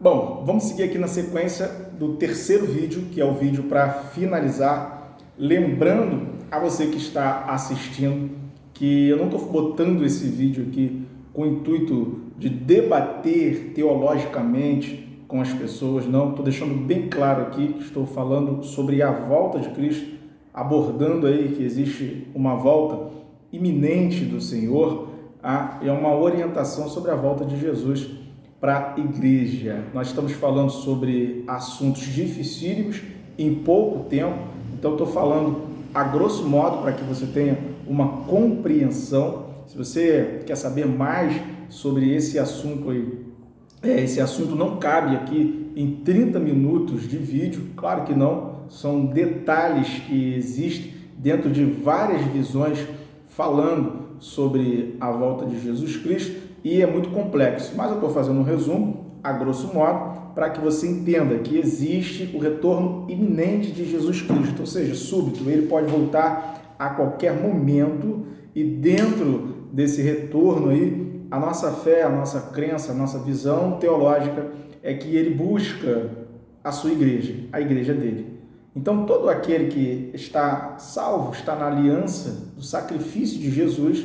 Bom, vamos seguir aqui na sequência do terceiro vídeo, que é o vídeo para finalizar. Lembrando a você que está assistindo que eu não estou botando esse vídeo aqui com o intuito de debater teologicamente com as pessoas, não. Estou deixando bem claro aqui que estou falando sobre a volta de Cristo, abordando aí que existe uma volta iminente do Senhor, é uma orientação sobre a volta de Jesus para a igreja. Nós estamos falando sobre assuntos dificílimos em pouco tempo, então estou falando a grosso modo para que você tenha uma compreensão. Se você quer saber mais sobre esse assunto aí, esse assunto não cabe aqui em 30 minutos de vídeo, claro que não, são detalhes que existem dentro de várias visões falando sobre a volta de Jesus Cristo e é muito complexo, mas eu estou fazendo um resumo, a grosso modo, para que você entenda que existe o retorno iminente de Jesus Cristo, ou seja, súbito, ele pode voltar a qualquer momento e dentro desse retorno aí, a nossa fé, a nossa crença, a nossa visão teológica é que ele busca a sua igreja, a igreja dele. Então, todo aquele que está salvo, está na aliança do sacrifício de Jesus,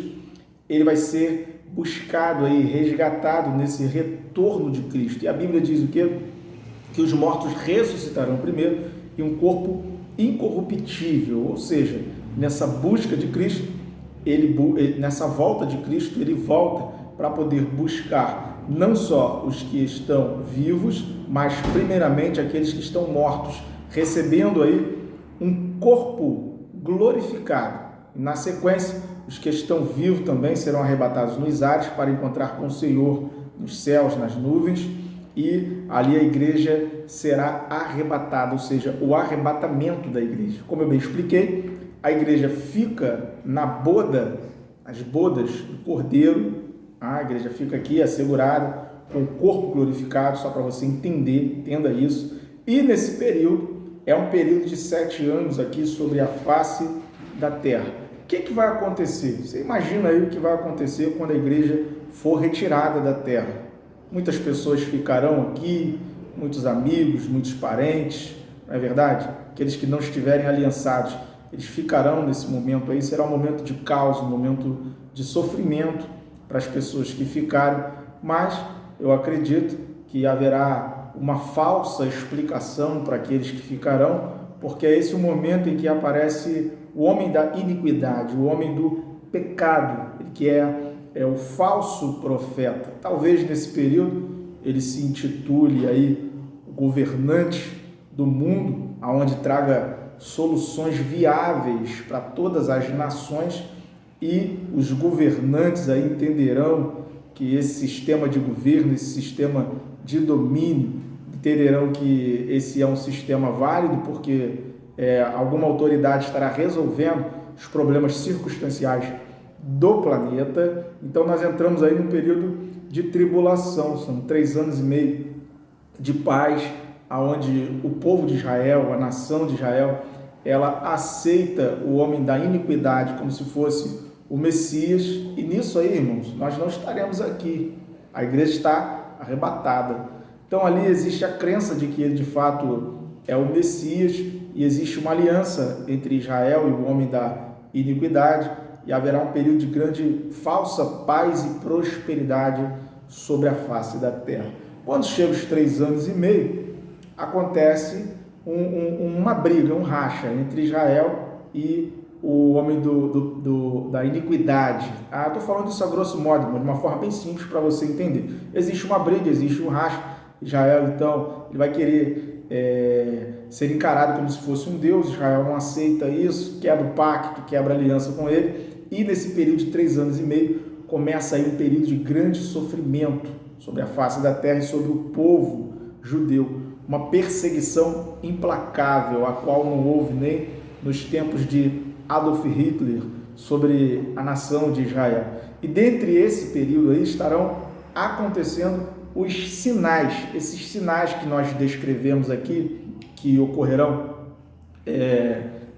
ele vai ser buscado aí, resgatado nesse retorno de Cristo. E a Bíblia diz o quê? Que os mortos ressuscitarão primeiro e um corpo incorruptível, ou seja, nessa busca de Cristo, nessa volta de Cristo, ele volta para poder buscar não só os que estão vivos, mas primeiramente aqueles que estão mortos, recebendo aí um corpo glorificado. E na sequência, os que estão vivos também serão arrebatados nos ares para encontrar com o Senhor nos céus, nas nuvens, e ali a igreja será arrebatada, ou seja, o arrebatamento da igreja. Como eu bem expliquei, a igreja fica na boda, as bodas do Cordeiro, a igreja fica aqui assegurada com o corpo glorificado, só para você entenda isso. E nesse período, é um período de 7 anos aqui sobre a face da terra. O que vai acontecer? Você imagina aí o que vai acontecer quando a igreja for retirada da terra. Muitas pessoas ficarão aqui, muitos amigos, muitos parentes, não é verdade? Aqueles que não estiverem aliançados, eles ficarão nesse momento aí, será um momento de caos, um momento de sofrimento para as pessoas que ficarem, mas eu acredito que haverá uma falsa explicação para aqueles que ficarão, porque é esse o momento em que aparece o homem da iniquidade, o homem do pecado, ele que é o falso profeta. Talvez nesse período ele se intitule aí o governante do mundo, aonde traga soluções viáveis para todas as nações, e os governantes aí entenderão que esse sistema de governo, esse sistema de domínio, entenderão que esse é um sistema válido porque alguma autoridade estará resolvendo os problemas circunstanciais do planeta. Então nós entramos aí num período de tribulação, são 3 anos e meio de paz, onde o povo de Israel, a nação de Israel, ela aceita o homem da iniquidade como se fosse o Messias, e nisso aí, irmãos, nós não estaremos aqui, a igreja está arrebatada. Então ali existe a crença de que ele de fato é o Messias, e existe uma aliança entre Israel e o homem da iniquidade, e haverá um período de grande falsa paz e prosperidade sobre a face da terra. Quando chega os 3 anos e meio, acontece uma briga, um racha entre Israel e o homem da iniquidade. Estou falando isso a grosso modo, mas de uma forma bem simples para você entender. Existe uma briga, existe um racha. Israel, então, ele vai querer ser encarado como se fosse um Deus. Israel não aceita isso, quebra o pacto, quebra a aliança com ele. E nesse período de 3 anos e meio, começa aí um período de grande sofrimento sobre a face da terra e sobre o povo judeu. Uma perseguição implacável, a qual não houve nem nos tempos de Adolf Hitler sobre a nação de Israel. E dentre esse período aí estarão acontecendo os sinais, esses sinais que nós descrevemos aqui, que ocorrerão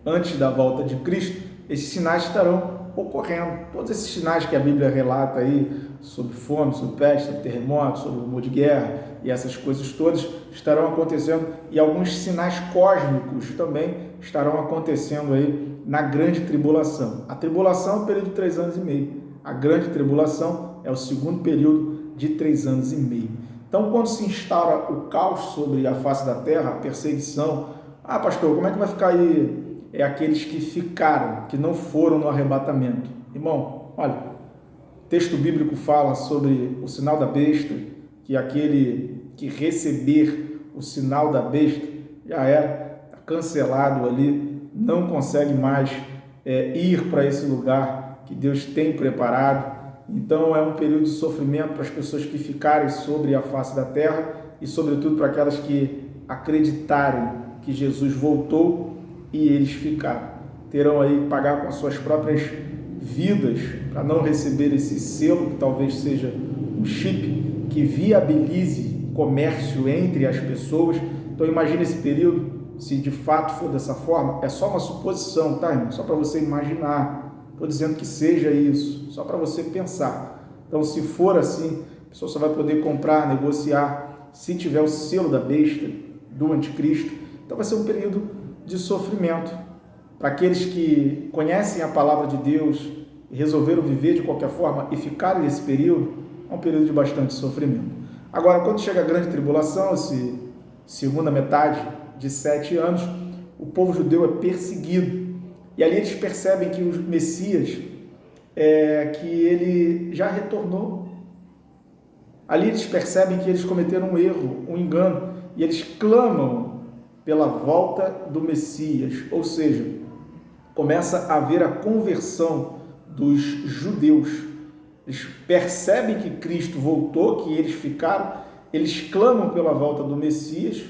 antes da volta de Cristo, esses sinais estarão ocorrendo. Todos esses sinais que a Bíblia relata aí, sobre fome, sobre peste, sobre terremoto, sobre rumor de guerra e essas coisas todas, estarão acontecendo, e alguns sinais cósmicos também estarão acontecendo aí na grande tribulação. A tribulação é o período de 3 anos e meio. A grande tribulação é o segundo período de 3 anos e meio. Então, quando se instaura o caos sobre a face da terra, a perseguição, pastor, como é que vai ficar aí aqueles que ficaram, que não foram no arrebatamento? Irmão, olha, o texto bíblico fala sobre o sinal da besta, que aquele que receber o sinal da besta já era cancelado ali, não consegue mais ir para esse lugar que Deus tem preparado. Então é um período de sofrimento para as pessoas que ficarem sobre a face da terra e sobretudo para aquelas que acreditarem que Jesus voltou e eles ficaram. Terão aí que pagar com as suas próprias vidas para não receber esse selo, que talvez seja um chip que viabilize o comércio entre as pessoas. Então imagine esse período, se de fato for dessa forma, é só uma suposição, tá, irmão? Só para você imaginar. Estou dizendo que seja isso, só para você pensar. Então, se for assim, a pessoa só vai poder comprar, negociar, se tiver o selo da besta, do anticristo. Então, vai ser um período de sofrimento. Para aqueles que conhecem a palavra de Deus e resolveram viver de qualquer forma e ficarem nesse período, é um período de bastante sofrimento. Agora, quando chega a grande tribulação, essa segunda metade de 7 anos, o povo judeu é perseguido. E ali eles percebem que o Messias, que ele já retornou. Ali eles percebem que eles cometeram um erro, um engano, e eles clamam pela volta do Messias. Ou seja, começa a haver a conversão dos judeus. Eles percebem que Cristo voltou, que eles ficaram, eles clamam pela volta do Messias,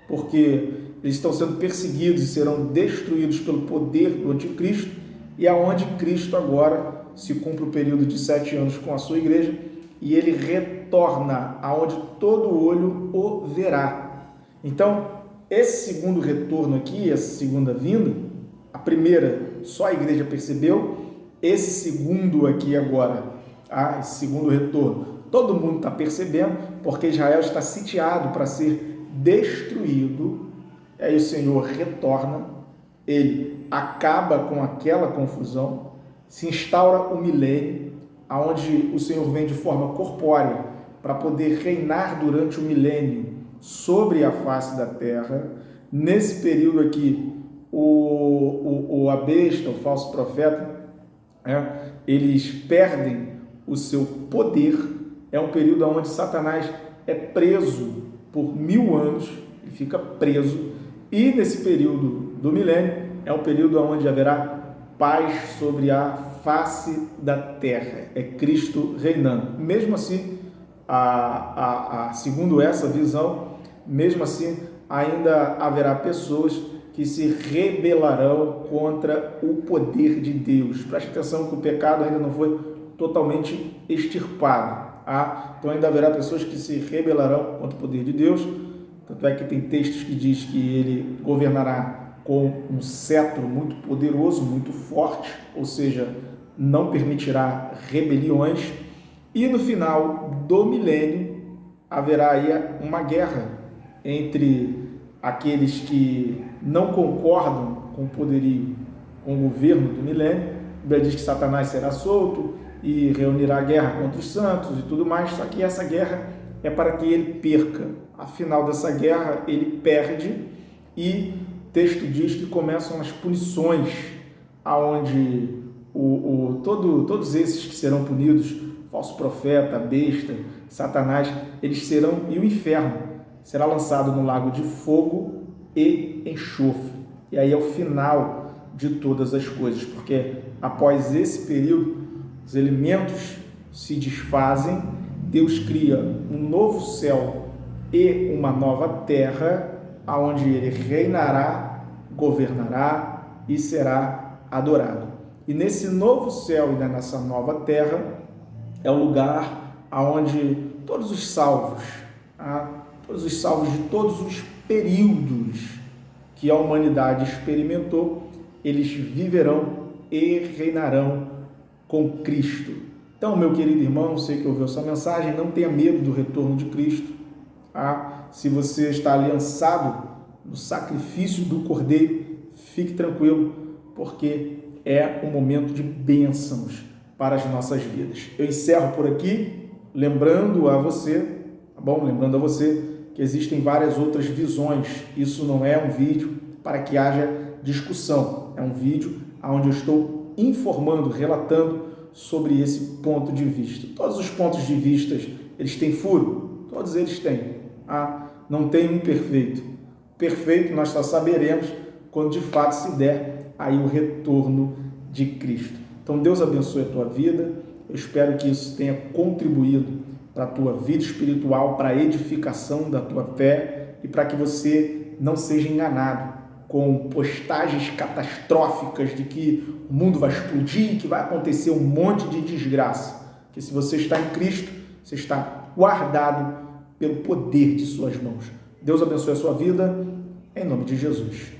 porque eles estão sendo perseguidos e serão destruídos pelo poder do anticristo, e aonde Cristo agora se cumpre o período de 7 anos com a sua igreja, e ele retorna aonde todo olho o verá. Então, esse segundo retorno aqui, essa segunda vinda, a primeira só a igreja percebeu, esse segundo aqui agora, esse segundo retorno, todo mundo está percebendo, porque Israel está sitiado para ser destruído. Aí o Senhor retorna, ele acaba com aquela confusão, se instaura o milênio, onde o Senhor vem de forma corpórea para poder reinar durante o milênio sobre a face da terra. Nesse período aqui, a besta, o falso profeta, eles perdem o seu poder. É um período onde Satanás é preso por 1000 anos, ele fica preso. E nesse período do milênio, é um período onde haverá paz sobre a face da terra. É Cristo reinando. Mesmo assim, segundo essa visão, mesmo assim, ainda haverá pessoas que se rebelarão contra o poder de Deus. Preste atenção que o pecado ainda não foi totalmente extirpado. Então ainda haverá pessoas que se rebelarão contra o poder de Deus. Tanto é que tem textos que diz que ele governará com um cetro muito poderoso, muito forte, ou seja, não permitirá rebeliões. E no final do milênio haverá aí uma guerra entre aqueles que não concordam com o poderio, com o governo do milênio. A Bíblia diz que Satanás será solto e reunirá a guerra contra os santos e tudo mais, só que essa guerra é para que ele perca. Afinal dessa guerra, ele perde, e o texto diz que começam as punições, aonde todos esses que serão punidos, falso profeta, besta, Satanás, eles serão, e o inferno será lançado no lago de fogo e enxofre. E aí é o final de todas as coisas, porque após esse período, os elementos se desfazem, Deus cria um novo céu e uma nova terra, aonde ele reinará, governará e será adorado. E nesse novo céu e nessa nova terra é o lugar aonde todos os salvos de todos os períodos que a humanidade experimentou, eles viverão e reinarão com Cristo. Então, meu querido irmão, sei que ouviu essa mensagem, não tenha medo do retorno de Cristo. Se você está aliançado no sacrifício do Cordeiro, fique tranquilo, porque é um momento de bênçãos para as nossas vidas. Eu encerro por aqui, lembrando a você, tá bom? Lembrando a você que existem várias outras visões. Isso não é um vídeo para que haja discussão, é um vídeo onde eu estou informando, relatando sobre esse ponto de vista. Todos os pontos de vista, eles têm furo? Todos eles têm. Não tem um perfeito. Perfeito nós só saberemos quando de fato se der aí o retorno de Cristo. Então Deus abençoe a tua vida. Eu espero que isso tenha contribuído para a tua vida espiritual, para a edificação da tua fé e para que você não seja enganado com postagens catastróficas de que o mundo vai explodir, que vai acontecer um monte de desgraça. Porque se você está em Cristo, você está guardado pelo poder de suas mãos. Deus abençoe a sua vida, em nome de Jesus.